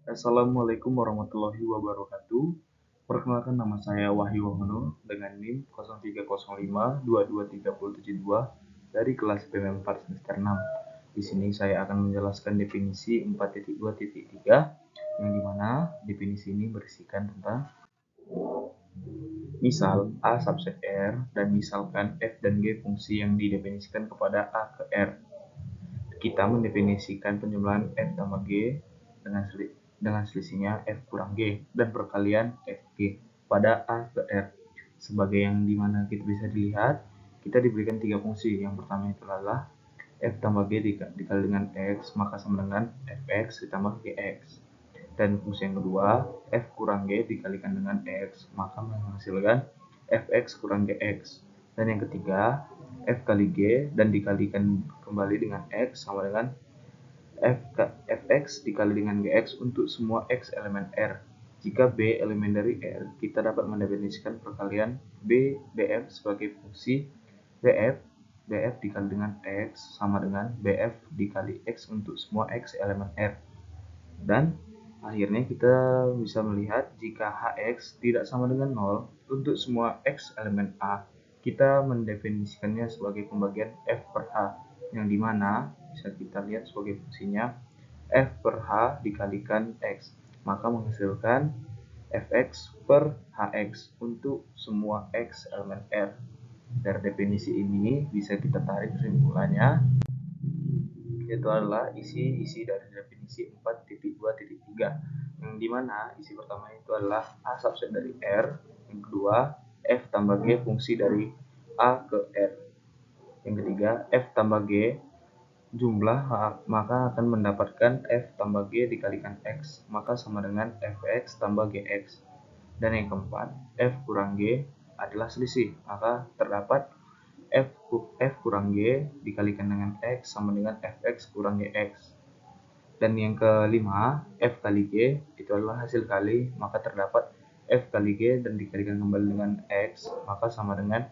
Assalamualaikum warahmatullahi wabarakatuh. Perkenalkan, nama saya Wahyu Wahono dengan NIM 0305223072 dari kelas PM4 semester 6. Di sini saya akan menjelaskan definisi 4.2.3 yang dimana definisi ini berisikan tentang misal A subset R dan misalkan F dan G fungsi yang didefinisikan kepada A ke R. Kita mendefinisikan penjumlahan F tambah G dengan selisihnya F kurang G dan perkalian Fg pada A ke R. Sebagai yang dimana kita bisa dilihat, kita diberikan tiga fungsi. Yang pertama itu adalah F tambah G dikali dengan X, maka sama dengan Fx ditambah Gx. Dan fungsi yang kedua, F kurang G dikalikan dengan X, maka menghasilkan Fx kurang Gx. Dan yang ketiga, F kali G dan dikalikan kembali dengan X sama dengan Fx dikali dengan Gx untuk semua X elemen R. Jika B elemen dari R, kita dapat mendefinisikan perkalian Bf sebagai fungsi Bf dikali dengan X sama dengan Bf dikali X untuk semua X elemen R. Dan akhirnya kita bisa melihat jika Hx tidak sama dengan 0 untuk semua X elemen A, kita mendefinisikannya sebagai pembagian F per H, yang dimana bisa kita lihat sebagai fungsinya F per H dikalikan X, maka menghasilkan Fx per Hx untuk semua X elemen R. Dari definisi ini bisa kita tarik kesimpulannya, yaitu adalah isi dari definisi 4.2.3, yang dimana isi pertama itu adalah A subset dari R, yang kedua F tambah G fungsi dari A ke R, yang ketiga F tambah G jumlah, maka akan mendapatkan F tambah G dikalikan X, maka sama dengan Fx tambah Gx. Dan yang keempat, F kurang G adalah selisih, maka terdapat F kurang G dikalikan dengan X sama dengan Fx kurang Gx. Dan yang kelima, F kali G itu adalah hasil kali, maka terdapat F kali G dan dikalikan kembali dengan X, maka sama dengan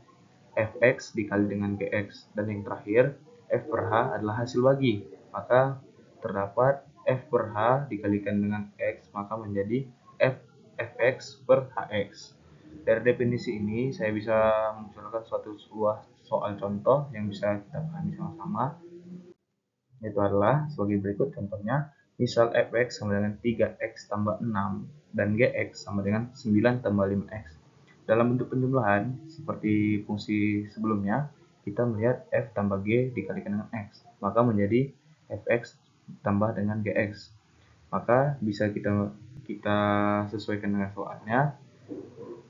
Fx dikali dengan Gx. Dan yang terakhir, F per H adalah hasil bagi, maka terdapat F per H dikalikan dengan X, maka menjadi Fx per Hx. Dari definisi ini, saya bisa mengusulkan suatu soal contoh yang bisa kita pahami sama-sama, yaitu adalah sebagai berikut contohnya. Misal Fx sama dengan 3x tambah 6 dan Gx sama dengan 9 tambah 5x. Dalam bentuk penjumlahan, seperti fungsi sebelumnya, kita melihat F tambah G dikalikan dengan X, maka menjadi Fx tambah dengan Gx. Maka bisa kita sesuaikan dengan soalnya,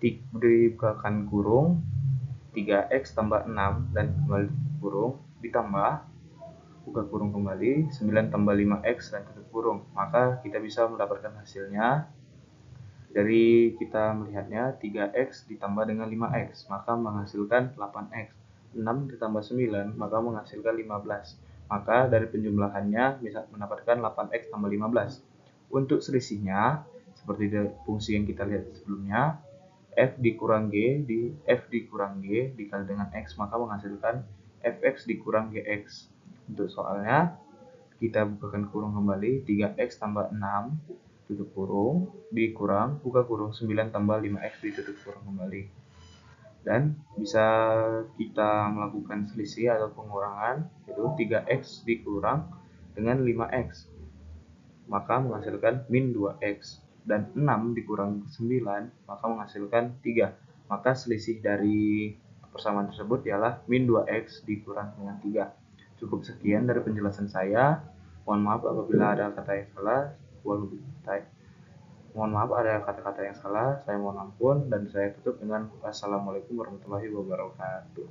dibukakan kurung 3x tambah 6 dan kembali kurung ditambah buka kurung kembali 9 tambah 5x dan tutup kurung, maka kita bisa mendapatkan hasilnya dari kita melihatnya 3x ditambah dengan 5x, maka menghasilkan 8x. 6 ditambah 9 maka menghasilkan 15, maka dari penjumlahannya bisa mendapatkan 8x tambah 15. Untuk selisihnya, seperti fungsi yang kita lihat sebelumnya, F dikurang G dikali dengan X, maka menghasilkan Fx dikurang Gx. Untuk soalnya, kita bukakan kurung kembali 3x tambah 6 tutup kurung dikurang buka kurung 9 tambah 5x ditutup kurung kembali. Dan bisa kita melakukan selisih atau pengurangan, yaitu 3x dikurang dengan 5x, maka menghasilkan min 2x. Dan 6 dikurang 9 maka menghasilkan 3, maka selisih dari persamaan tersebut ialah min 2x dikurang dengan 3. Cukup sekian dari penjelasan saya. Mohon maaf apabila ada kata yang salah. Mohon maaf ada kata-kata yang salah. Saya mohon ampun dan saya tutup dengan wassalamualaikum warahmatullahi wabarakatuh.